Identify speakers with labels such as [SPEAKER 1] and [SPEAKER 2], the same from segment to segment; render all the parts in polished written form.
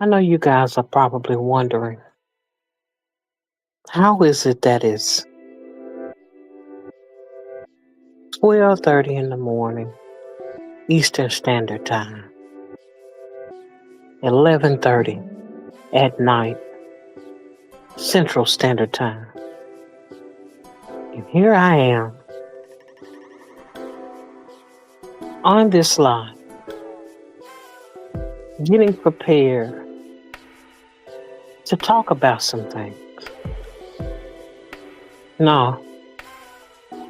[SPEAKER 1] I know you guys are probably wondering, how is it that it's 12:30 in the morning, Eastern Standard Time, 11:30 at night, Central Standard Time, and here I am on this line, getting prepared to talk about some things. No,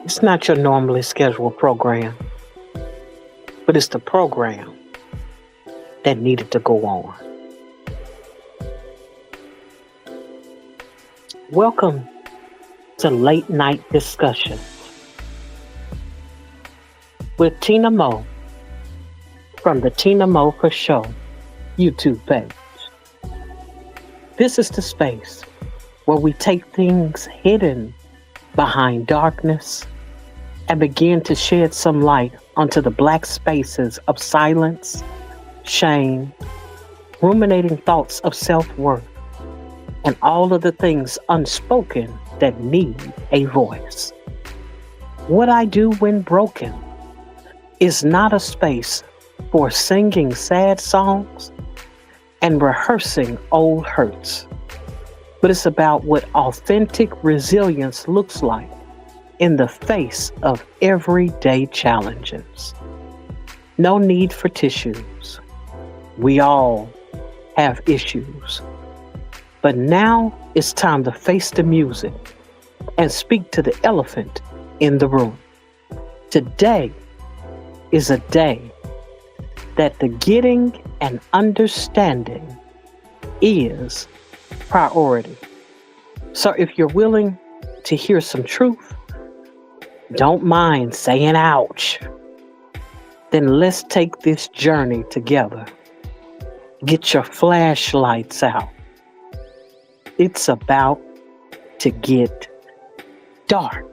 [SPEAKER 1] it's not your normally scheduled program, but it's the program that needed to go on. Welcome to Late Night Discussion with Tina Moe from the Tina Moe for Show YouTube page. This is the space where we take things hidden behind darkness and begin to shed some light onto the black spaces of silence, shame, ruminating thoughts of self-worth, and all of the things unspoken that need a voice. What I do when broken is not a space for singing sad songs and rehearsing old hurts, but it's about what authentic resilience looks like in the face of everyday challenges. No need for tissues. We all have issues. But now it's time to face the music and speak to the elephant in the room. Today is a day that the getting and understanding is priority. So if you're willing to hear some truth, don't mind saying ouch, then let's take this journey together. Get your flashlights out. It's about to get dark.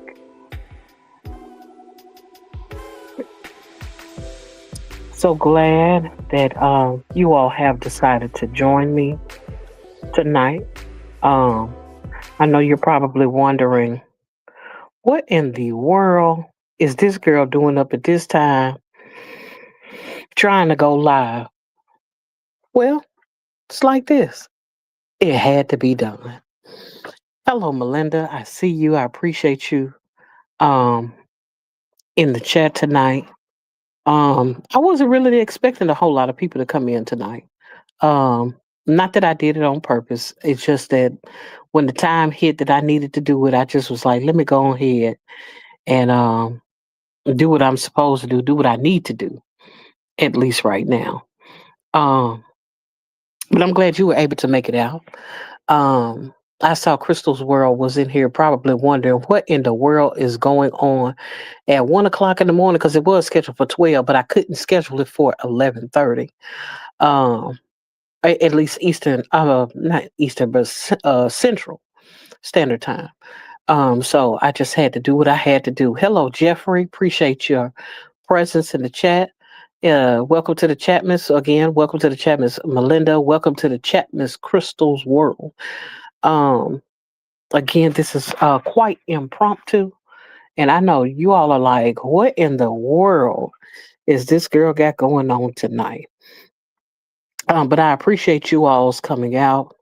[SPEAKER 1] So glad that you all have decided to join me tonight. I know you're probably wondering, what in the world is this girl doing up at this time trying to go live? Well, it's like this. It had to be done. Hello, Melinda. I see you. I appreciate you um, in the chat tonight. I wasn't really expecting a whole lot of people to come in tonight. Um, Not that I did it on purpose. It's just that when the time hit that I needed to do it, I just was like, let me go ahead and do what I'm supposed to do what I need to do, at least right now. Um, but I'm glad you were able to make it out. I saw Crystal's World was in here probably wondering what in the world is going on at 1 o'clock in the morning because it was scheduled for 12, but I couldn't schedule it for 11:30. Um, at least Eastern, not Eastern, but Central Standard Time. So I just had to do what I had to do. Hello, Jeffrey. Appreciate your presence in the chat. Welcome to the chat, Miss. Again, welcome to the chat, Miss Melinda. Welcome to the chat, Miss Crystal's World. Um, Again, this is quite impromptu, and I know you all are like, "What in the world is this girl got going on tonight?" But I appreciate you all's coming out.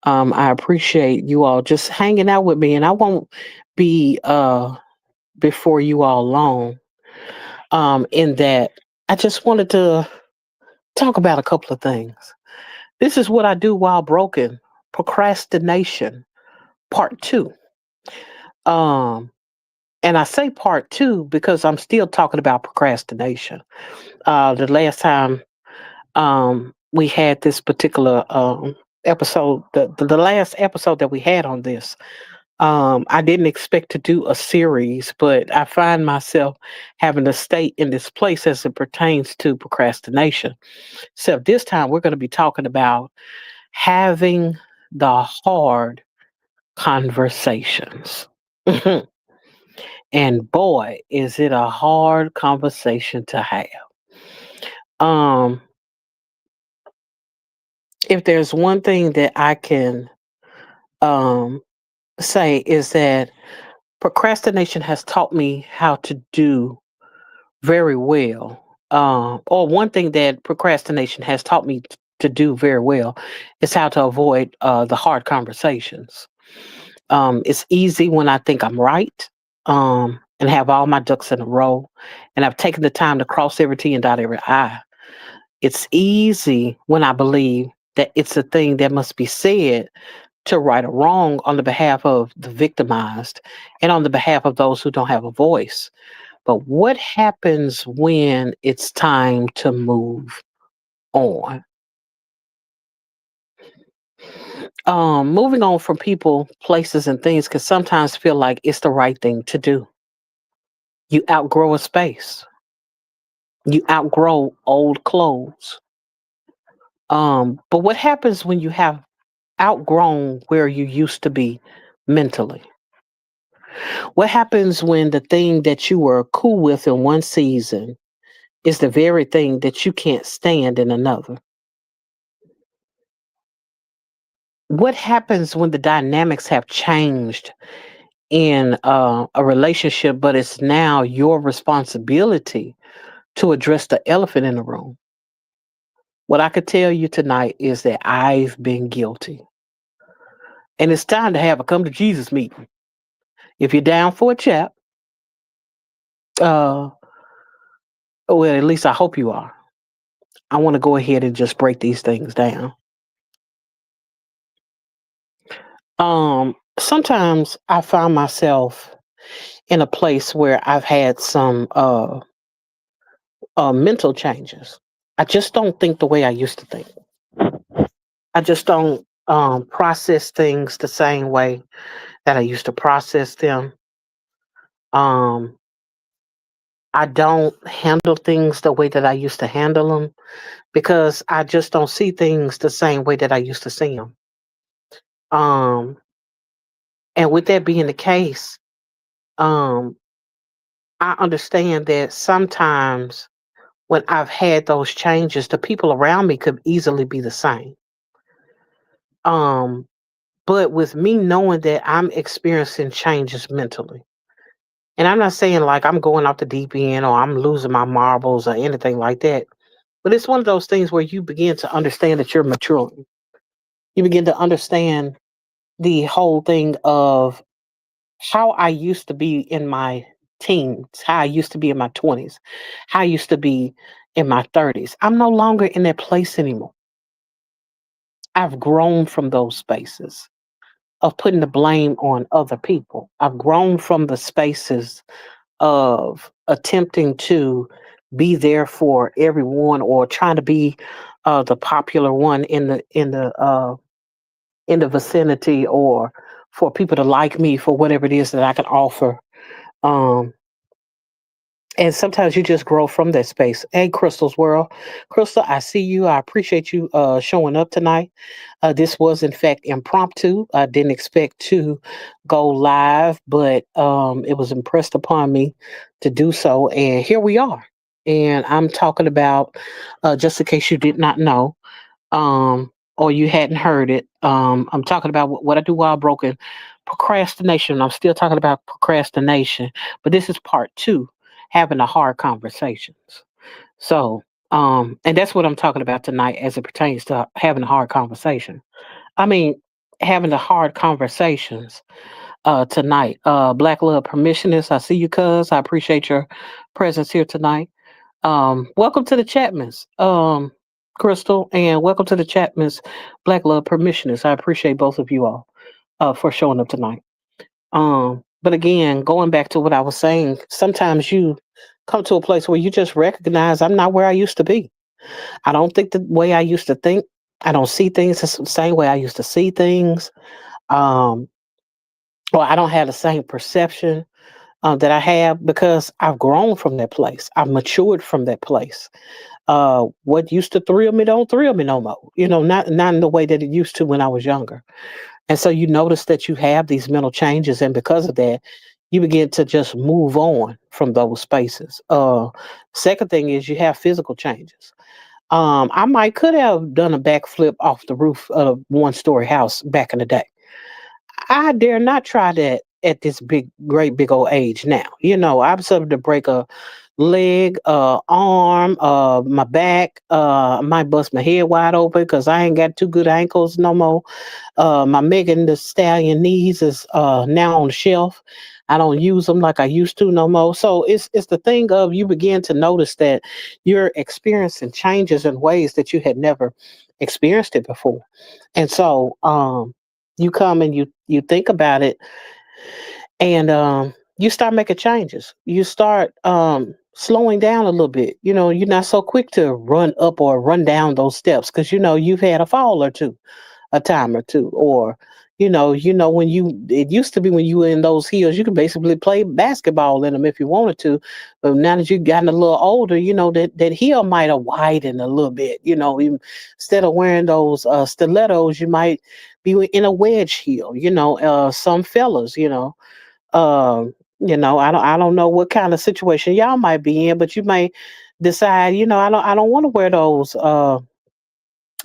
[SPEAKER 1] I appreciate you all just hanging out with me, and I won't be before you all long. In that, I just wanted to talk about a couple of things. This is what I do while broken. Procrastination, part two. Um, and I say part two because I'm still talking about procrastination. The last time we had this particular episode, the last episode that we had on this, I didn't expect to do a series, but I find myself having to stay in this place as it pertains to procrastination. So this time we're going to be talking about having the hard conversations. And boy, is it a hard conversation to have. Um, If there's one thing that I can um, say is that procrastination has taught me how to do very well. Or one thing that procrastination has taught me to do very well is how to avoid the hard conversations. It's easy when I think I'm right, and have all my ducks in a row, and I've taken the time to cross every T and dot every I. It's easy when I believe that it's a thing that must be said to right or wrong on the behalf of the victimized and on the behalf of those who don't have a voice. But what happens when it's time to move on? Moving on from people, places, and things can sometimes feel like it's the right thing to do. You outgrow a space. You outgrow old clothes. But what happens when you have outgrown where you used to be mentally? What happens when the thing that you were cool with in one season is the very thing that you can't stand in another? What happens when the dynamics have changed in a relationship, but it's now your responsibility to address the elephant in the room? What I could tell you tonight is that I've been guilty. And it's time to have a come to Jesus meeting. If you're down for a chat, uh, well, at least I hope you are. I want to go ahead and just break these things down. Sometimes I find myself in a place where I've had some mental changes. I just don't think the way I used to think. I just don't process things the same way that I used to process them. Um, I don't handle things the way that I used to handle them because I just don't see things the same way that I used to see them. Um, and with that being the case, um, I understand that sometimes when I've had those changes, the people around me could easily be the same. Um, but with me knowing that I'm experiencing changes mentally, and I'm not saying like I'm going off the deep end or I'm losing my marbles or anything like that, but it's one of those things where you begin to understand that you're maturing. You begin to understand the whole thing of how I used to be in my teens, how I used to be in my 20s, how I used to be in my 30s. I'm no longer in that place anymore. I've grown from those spaces of putting the blame on other people. I've grown from the spaces of attempting to be there for everyone or trying to be the popular one in the vicinity or for people to like me for whatever it is that I can offer. Um, and sometimes you just grow from that space. Hey, Crystal's World. Crystal, I see you. I appreciate you showing up tonight. This was, in fact, impromptu. I didn't expect to go live, but it was impressed upon me to do so. And here we are. And I'm talking about, just in case you did not know, or you hadn't heard it, I'm talking about what I do while broken procrastination. I'm still talking about procrastination, but this is part two, having the hard conversations. So, and that's what I'm talking about tonight as it pertains to having a hard conversation. I mean, having the hard conversations tonight. Black Love Permissionist, I see you, cuz. I appreciate your presence here tonight. Welcome to the Chapmans, Crystal, and welcome to the Chapmans Black Love Permissioners. I appreciate both of you all for showing up tonight. But again, going back to what I was saying, sometimes you come to a place where you just recognize I'm not where I used to be. I don't think the way I used to think. I don't see things the same way I used to see things. Um, or I don't have the same perception that I have because I've grown from that place. I've matured from that place. What used to thrill me don't thrill me no more. You know, not in the way that it used to when I was younger. And so you notice that you have these mental changes, and because of that, you begin to just move on from those spaces. Second thing is you have physical changes. I might could have done a backflip off the roof of a one-story house back in the day. I dare not try that at this great big old age now. I'm subject to break a leg, arm, my back. I might bust my head wide open because I ain't got two good ankles no more. My Megan the Stallion knees is now on the shelf. I don't use them like I used to no more. So it's the thing of you begin to notice that you're experiencing changes in ways that you had never experienced it before. And so you come and you think about it, and you start making changes. You start slowing down a little bit. You're not so quick to run up or run down those steps because you've had a fall or two, a time or two, or when it used to be when you were in those hills, you could basically play basketball in them if you wanted to. But now that you've gotten a little older, that heel might have widened a little bit. Instead of wearing those stilettos, you might be in a wedge heel. Some fellas, I don't know what kind of situation y'all might be in, but you may decide, I don't want to wear those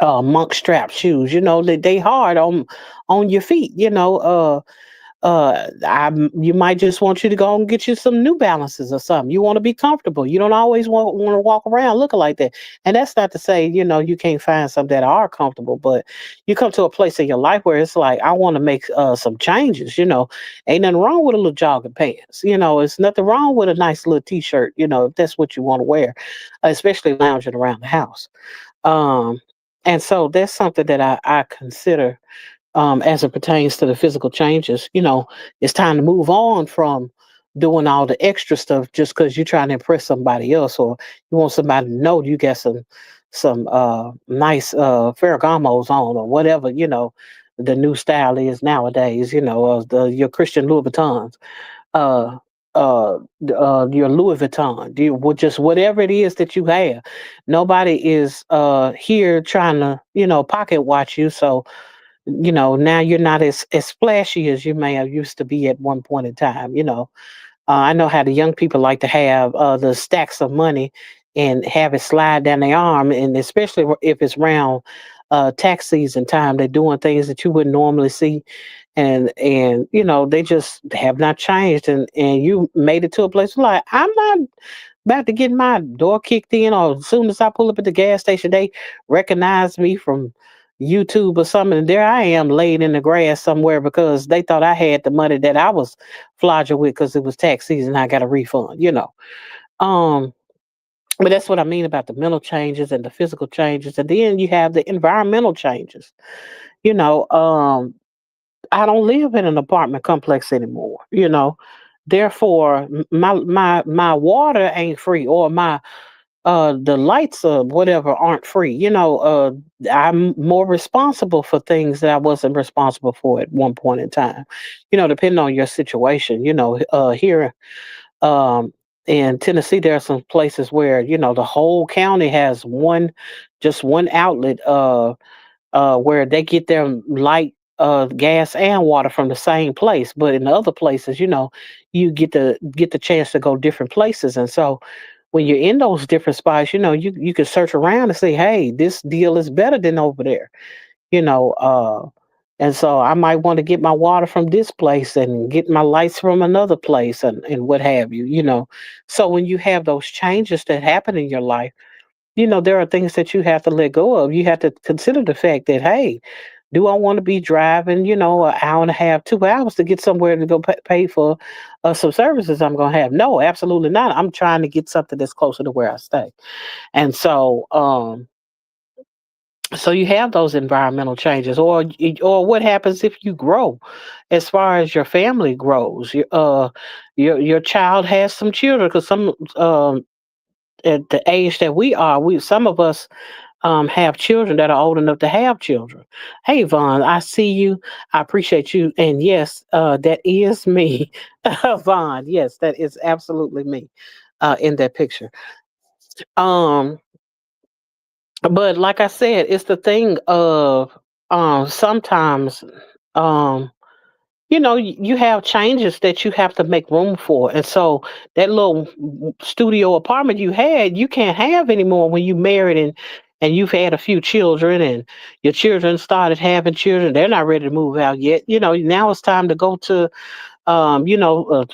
[SPEAKER 1] monk strap shoes. They hard on your feet. You might just want you to go and get you some New Balances or something. You want to be comfortable. You don't always want to walk around looking like that. And that's not to say, you can't find some that are comfortable, but you come to a place in your life where it's like, I want to make some changes. Ain't nothing wrong with a little jogging pants. It's nothing wrong with a nice little t-shirt, if that's what you want to wear, especially lounging around the house. Um, and so that's something that I consider as it pertains to the physical changes. It's time to move on from doing all the extra stuff just because you're trying to impress somebody else, or you want somebody to know you got some nice Ferragamos on, or whatever the new style is nowadays. Your Christian Louis Vuittons, uh, your Louis Vuitton, just whatever it is that you have. Nobody is here trying to pocket watch you. So now you're not as flashy as you may have used to be at one point in time. I know how the young people like to have the stacks of money and have it slide down their arm, and especially if it's around tax season time, they're doing things that you wouldn't normally see, and they just have not changed, and you made it to a place like, I'm not about to get my door kicked in, or as soon as I pull up at the gas station, they recognize me from YouTube or something. And there I am laid in the grass somewhere because they thought I had the money that I was flogging with because it was tax season. I got a refund. Um, but that's what I mean about the mental changes and the physical changes. And then you have the environmental changes. You know, um, I don't live in an apartment complex anymore. Therefore, my water ain't free, or my the lights or whatever aren't free. I'm more responsible for things that I wasn't responsible for at one point in time. Depending on your situation. Here um in Tennessee, there are some places where the whole county has just one outlet where they get their light, gas, and water from the same place. But in the other places, you get the chance to go different places. And so when you're in those different spots, you can search around and say, hey, this deal is better than over there. You know, uh, and so I might want to get my water from this place and get my lights from another place, and what have you. So when you have those changes that happen in your life, there are things that you have to let go of. You have to consider the fact that, hey, do I want to be driving, an hour and a half, 2 hours to get somewhere to go pay for some services I'm going to have? No, absolutely not. I'm trying to get something that's closer to where I stay. And so you have those environmental changes, or what happens if you grow, as far as your family grows. Your child has some children, because some at the age that we are, we some of us have children that are old enough to have children. Hey, Vaughn, I see you. I appreciate you. And yes, that is me, Vaughn. Yes, that is absolutely me in that picture. Um, but like I said, it's the thing of sometimes um, you have changes that you have to make room for. And so that little studio apartment you had, you can't have anymore when you married and you've had a few children, and your children started having children, they're not ready to move out yet. Now it's time to go to,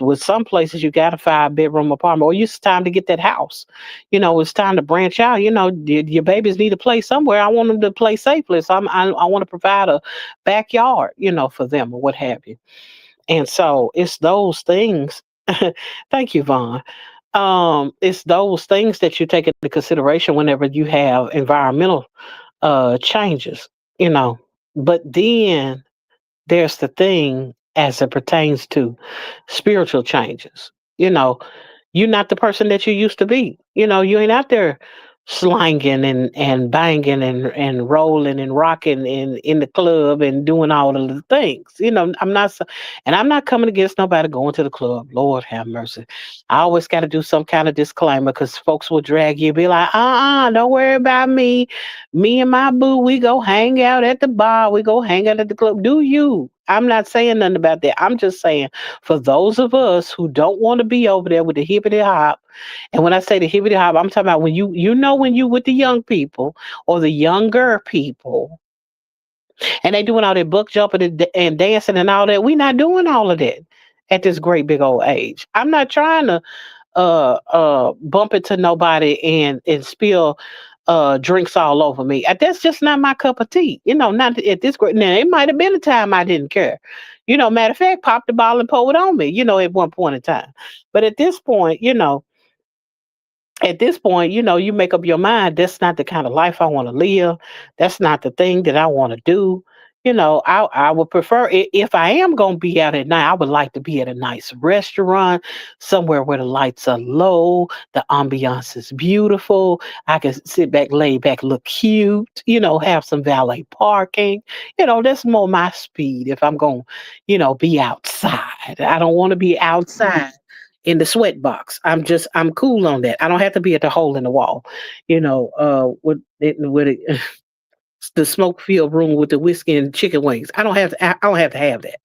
[SPEAKER 1] with some places you got a 5 bedroom apartment, or it's time to get that house. It's time to branch out. Your babies need to play somewhere. I want them to play safely. So I want to provide a backyard, for them or what have you. And so it's those things. Thank you, Vaughn. It's those things that you take into consideration whenever you have environmental changes, you know. But then there's the thing as it pertains to spiritual changes. You know, you're not the person that you used to be. You ain't out there slanging and banging and rolling and rocking in the club and doing all of the things. And I'm not coming against nobody going to the club. Lord have mercy. I always got to do some kind of disclaimer because folks will drag you, be like, don't worry about me. Me and my boo, we go hang out at the bar. We go hang out at the club. Do you? I'm not saying nothing about that. I'm just saying for those of us who don't want to be over there with the hippity hop, and when I say the hippity hop, I'm talking about when when you with the young people or the younger people, and they doing all that buck jumping and dancing and all that. We not doing all of that at this great big old age. I'm not trying to bump into nobody and spill drinks all over me. That's just not my cup of tea. Not at this great. Now it might have been a time I didn't care. Matter of fact, pop the ball and pull it on me. At one point in time. But at this point, you make up your mind. That's not the kind of life I want to live. That's not the thing that I want to do. I would prefer if I am going to be out at night, I would like to be at a nice restaurant, somewhere where the lights are low, the ambiance is beautiful. I can sit back, lay back, look cute, have some valet parking. That's more my speed if I'm going, be outside. I don't want to be outside in the sweat box. I'm cool on that. I don't have to be at the hole in the wall, with the smoke filled room with the whiskey and chicken wings. I don't have to have that.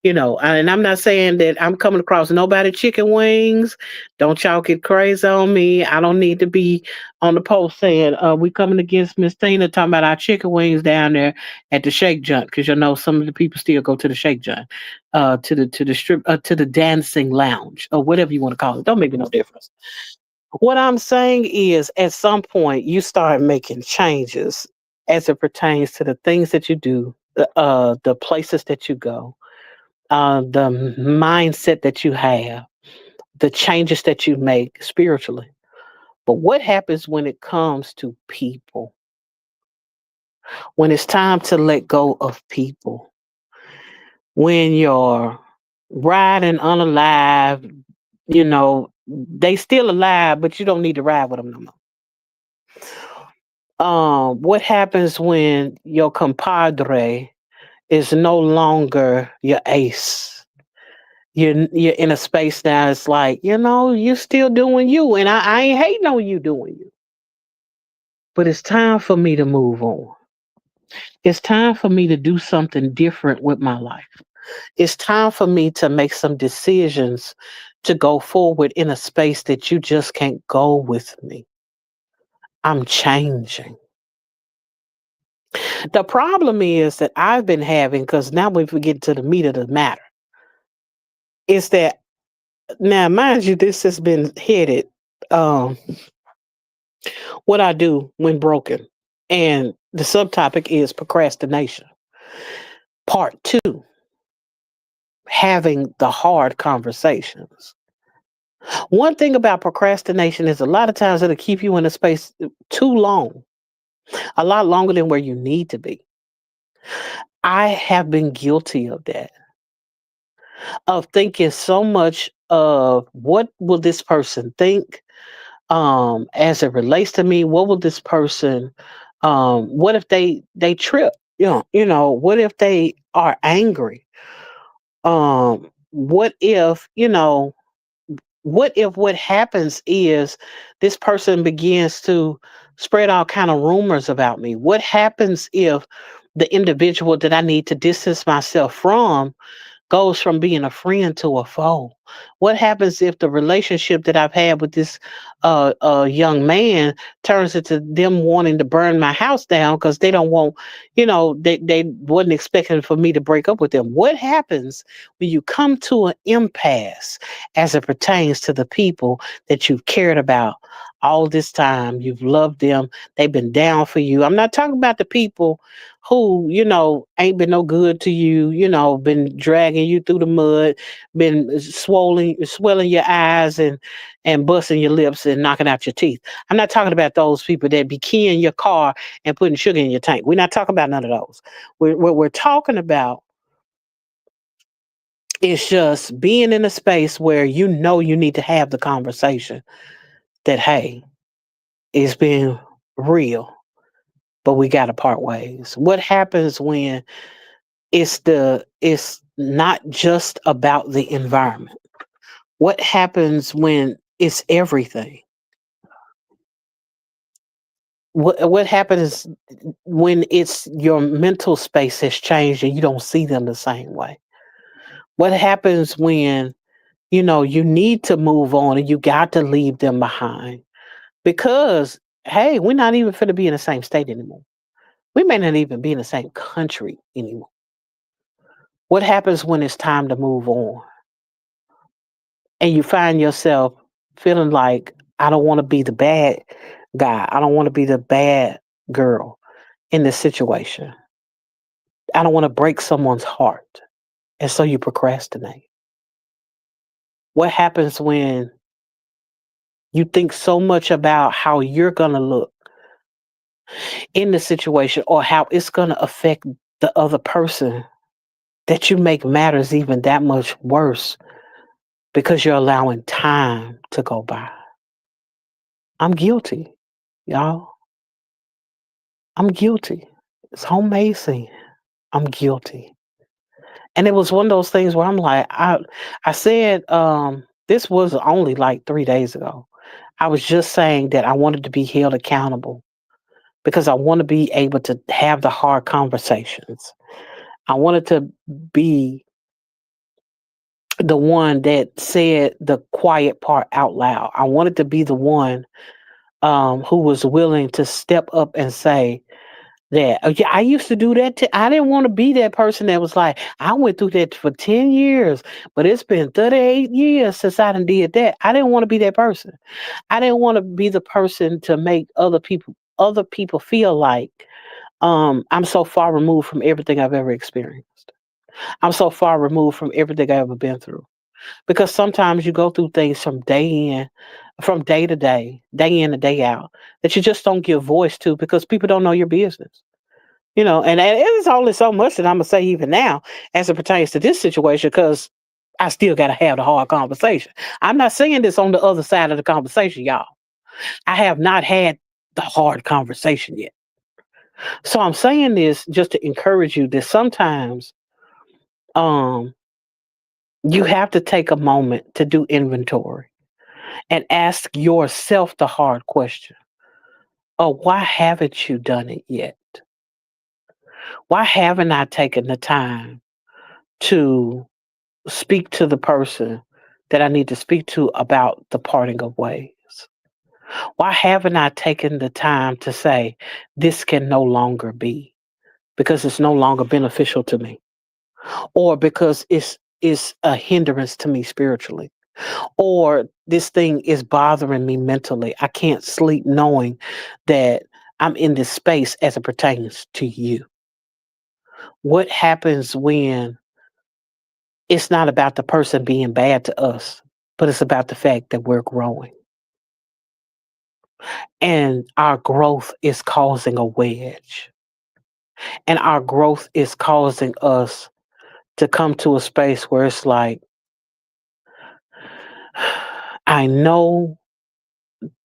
[SPEAKER 1] And I'm not saying that I'm coming across nobody chicken wings. Don't y'all get crazy on me. I don't need to be on the post saying we coming against Miss Tina talking about our chicken wings down there at the Shake Joint, because some of the people still go to the Shake Joint, to the strip, to the dancing lounge or whatever you want to call it. Don't make no difference. What I'm saying is, at some point, you start making changes as it pertains to the things that you do, the places that you go, the mindset that you have, the changes that you make spiritually. But what happens when it comes to people? When it's time to let go of people? When you're riding unalive, they still alive, but you don't need to ride with them no more. What happens when your compadre is no longer your ace? You're in a space now. It's like, you're still doing you, and I ain't hating on you doing you. But it's time for me to move on. It's time for me to do something different with my life. It's time for me to make some decisions to go forward in a space that you just can't go with me. I'm changing. The problem is that I've been having, because now we get to the meat of the matter, is that now, mind you, this has been headed, um, what I do when broken. And the subtopic is procrastination. Part two, having the hard conversations. One thing about procrastination is a lot of times it'll keep you in a space too long, a lot longer than where you need to be. I have been guilty of that, of thinking so much of what will this person think, as it relates to me. What will this person, what if they trip, what if they are angry, what if, what happens is this person begins to spread all kind of rumors about me. What happens if the individual that I need to distance myself from goes from being a friend to a foe? What happens if the relationship that I've had with this young man turns into them wanting to burn my house down because they don't want, they wasn't expecting for me to break up with them? What happens when you come to an impasse as it pertains to the people that you've cared about all this time? You've loved them, they've been down for you. I'm not talking about the people who, ain't been no good to you, been dragging you through the mud, been swelling your eyes and busting your lips and knocking out your teeth. I'm not talking about those people that be keying your car and putting sugar in your tank. We're not talking about none of those. What we're talking about is just being in a space where you need to have the conversation that, hey, it's been real, but we got to part ways. What happens when it's not just about the environment? What happens when it's everything? What happens when it's your mental space has changed and you don't see them the same way? What happens when you need to move on and you got to leave them behind because, hey, we're not even going to be in the same state anymore. We may not even be in the same country anymore. What happens when it's time to move on and you find yourself feeling like, I don't want to be the bad guy. I don't want to be the bad girl in this situation. I don't want to break someone's heart. And so you procrastinate. What happens when you think so much about how you're going to look in the situation or how it's going to affect the other person that you make matters even that much worse because you're allowing time to go by? I'm guilty, y'all. I'm guilty. It's amazing. I'm guilty. And it was one of those things where I'm like, I said, this was only like 3 days ago. I was just saying that I wanted to be held accountable because I want to be able to have the hard conversations. I wanted to be the one that said the quiet part out loud. I wanted to be the one who was willing to step up and say, that, oh, yeah, I used to do that too. I didn't want to be that person that was like, I went through that for 10 years, but it's been 38 years since I done did that. I didn't want to be that person. I didn't want to be the person to make other people feel like I'm so far removed from everything I've ever experienced. I'm so far removed from everything I've ever been through. Because sometimes you go through things from day to day in and day out, that you just don't give voice to because people don't know your business. And it's only so much that I'm gonna say even now as it pertains to this situation, because I still gotta have the hard conversation. I'm not saying this on the other side of the conversation, y'all. I have not had the hard conversation yet. So I'm saying this just to encourage you that sometimes um you have to take a moment to do inventory and ask yourself the hard question. Oh, why haven't you done it yet? Why haven't I taken the time to speak to the person that I need to speak to about the parting of ways? Why haven't I taken the time to say, this can no longer be because it's no longer beneficial to me, or because it's a hindrance to me spiritually, or this thing is bothering me mentally? I can't sleep knowing that I'm in this space as it pertains to you. What happens when it's not about the person being bad to us, but it's about the fact that we're growing? And our growth is causing a wedge. And our growth is causing us to come to a space where it's like, I know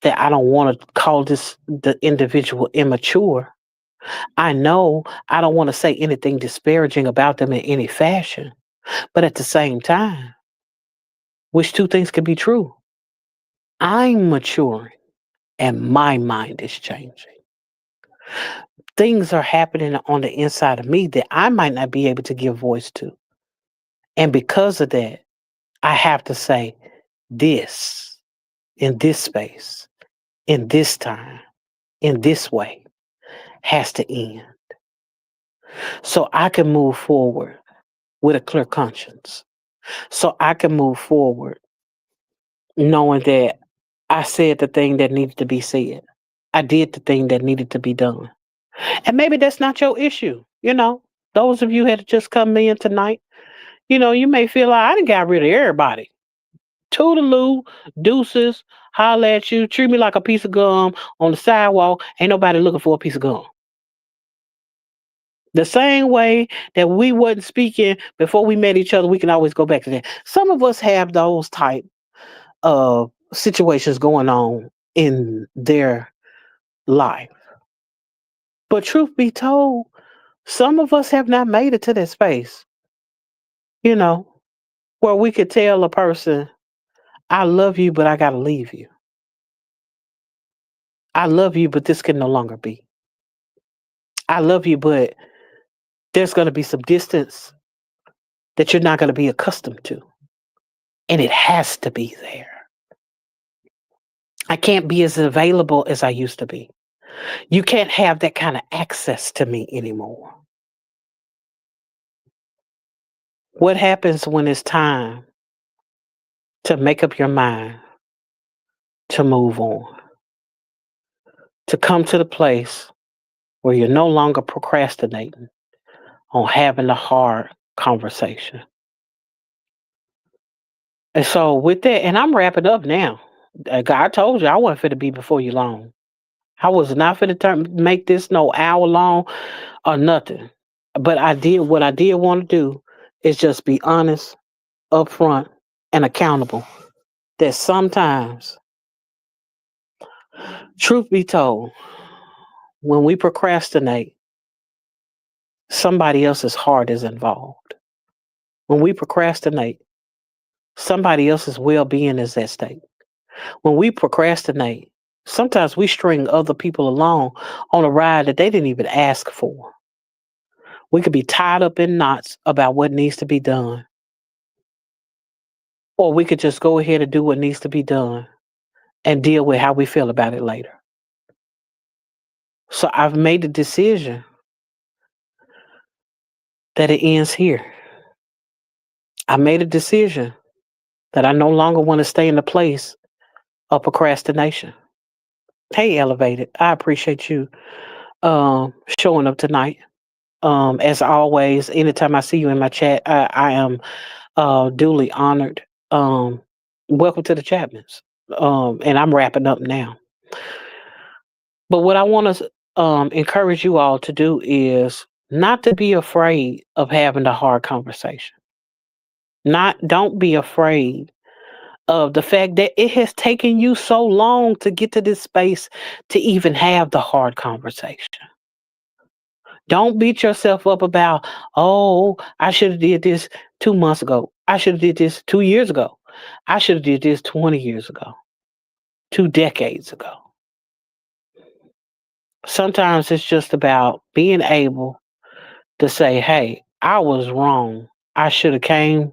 [SPEAKER 1] that I don't want to call the individual immature. I know I don't want to say anything disparaging about them in any fashion. But at the same time, which two things can be true? I'm maturing and my mind is changing. Things are happening on the inside of me that I might not be able to give voice to. And because of that, I have to say this in this space, in this time, in this way has to end so I can move forward with a clear conscience. So I can move forward knowing that I said the thing that needed to be said. I did the thing that needed to be done. And maybe that's not your issue. Those of you that just come in tonight, you may feel like I done got rid of everybody. Toodaloo, deuces, holla at you, treat me like a piece of gum on the sidewalk. Ain't nobody looking for a piece of gum. The same way that we wasn't speaking before we met each other, we can always go back to that. Some of us have those type of situations going on in their life. But truth be told, some of us have not made it to that space, you know, where we could tell a person, I love you, but I got to leave you. I love you, but this can no longer be. I love you, but there's going to be some distance that you're not going to be accustomed to. And it has to be there. I can't be as available as I used to be. You can't have that kind of access to me anymore. What happens when it's time to make up your mind to move on, to come to the place where you're no longer procrastinating on having a hard conversation? And so, with that, and I'm wrapping up now. I told you I wasn't fit to be before you long. I was not fit to make this no hour long or nothing. But what I did want to do is just be honest, upfront, and accountable. That sometimes, truth be told, when we procrastinate, somebody else's heart is involved. When we procrastinate, somebody else's well being is at stake. When we procrastinate, sometimes we string other people along on a ride that they didn't even ask for. We could be tied up in knots about what needs to be done, or we could just go ahead and do what needs to be done and deal with how we feel about it later. So I've made the decision that it ends here. I made a decision that I no longer want to stay in the place of procrastination. Hey, Elevated, I appreciate you showing up tonight. As always, anytime I see you in my chat, I am duly honored. Welcome to the Chapmans. And I'm wrapping up now. But what I want to encourage you all to do is not to be afraid of having the hard conversation. Don't be afraid of the fact that it has taken you so long to get to this space to even have the hard conversation. Don't beat yourself up about, oh, I should have did this 2 months ago. I should have did this 2 years ago. I should have did this 20 years ago, 2 decades ago. Sometimes it's just about being able to say, hey, I was wrong. I should have came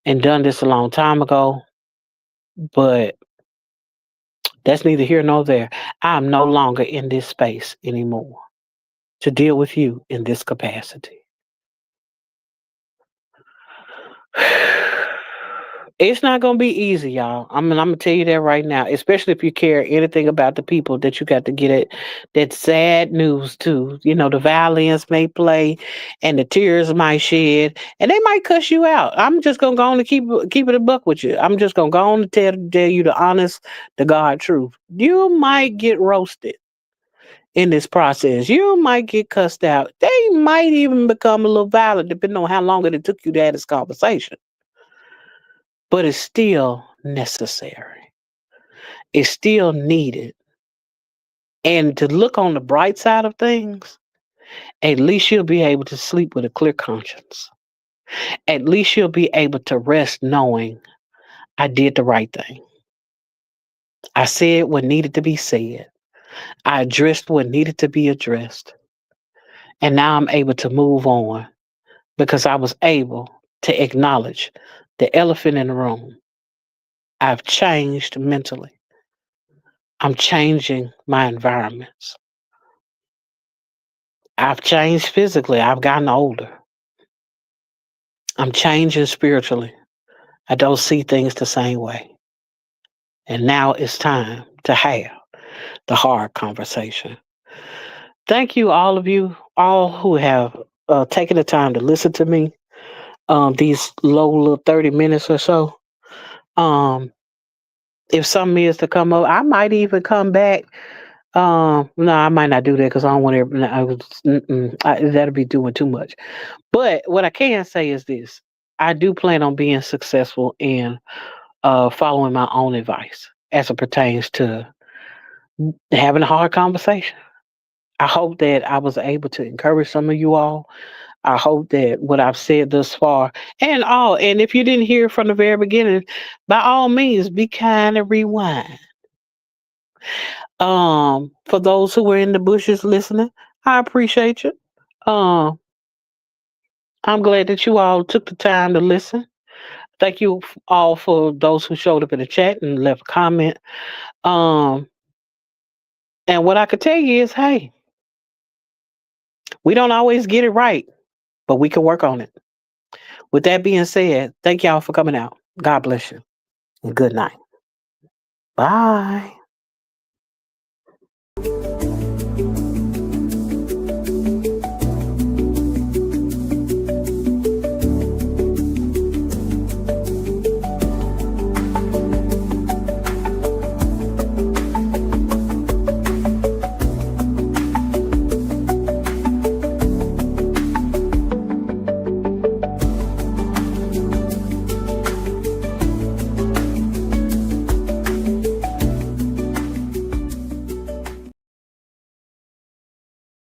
[SPEAKER 1] and done this a long time ago, but that's neither here nor there. I'm no longer in this space anymore to deal with you in this capacity. It's not gonna be easy, y'all. I'm gonna tell you that right now. Especially if you care anything about the people that you got to get it. That sad news too. The violins may play, and the tears might shed, and they might cuss you out. I'm just gonna go on and keep it a buck with you. I'm just gonna go on and tell you the honest, the God truth. You might get roasted in this process. You might get cussed out. They might even become a little violent, depending on how long it took you to have this conversation. But it's still necessary. It's still needed. And to look on the bright side of things, at least you'll be able to sleep with a clear conscience. At least you'll be able to rest knowing I did the right thing. I said what needed to be said. I addressed what needed to be addressed. And now I'm able to move on because I was able to acknowledge the elephant in the room. I've changed mentally. I'm changing my environments. I've changed physically. I've gotten older. I'm changing spiritually. I don't see things the same way. And now it's time to have the hard conversation. Thank you, all of you, all who have taken the time to listen to me these low little 30 minutes or so. Um, if something is to come up, I might even come back. No, I might not do that because I don't want to. That'll be doing too much. But what I can say is this: I do plan on being successful in following my own advice as it pertains to having a hard conversation. I hope that I was able to encourage some of you all. I hope that what I've said thus far, and if you didn't hear from the very beginning, by all means, be kind and rewind. For those who were in the bushes listening, I appreciate you. Um, I'm glad that you all took the time to listen. Thank you all for those who showed up in the chat and left a comment. Um, and what I could tell you is, hey, we don't always get it right, but we can work on it. With that being said, thank y'all for coming out. God bless you and good night. Bye.